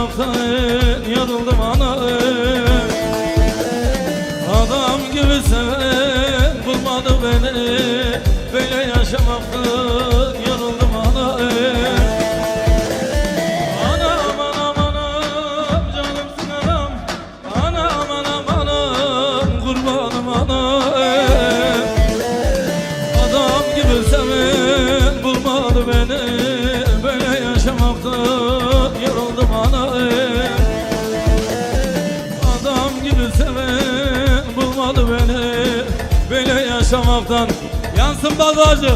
yaşamaktan yoruldum ana. Adam gibi seven bulmadı beni, böyle yaşamaktan yoruldum ana. Anam anam anam canımsın anam, anam anam anam kurbanım anam. Adam gibi seven bulmadı beni, böyle yaşamaktan yoruldum ana. Adam gibi seven bulmadı beni, böyle yaşamaktan. Yansın bagajı.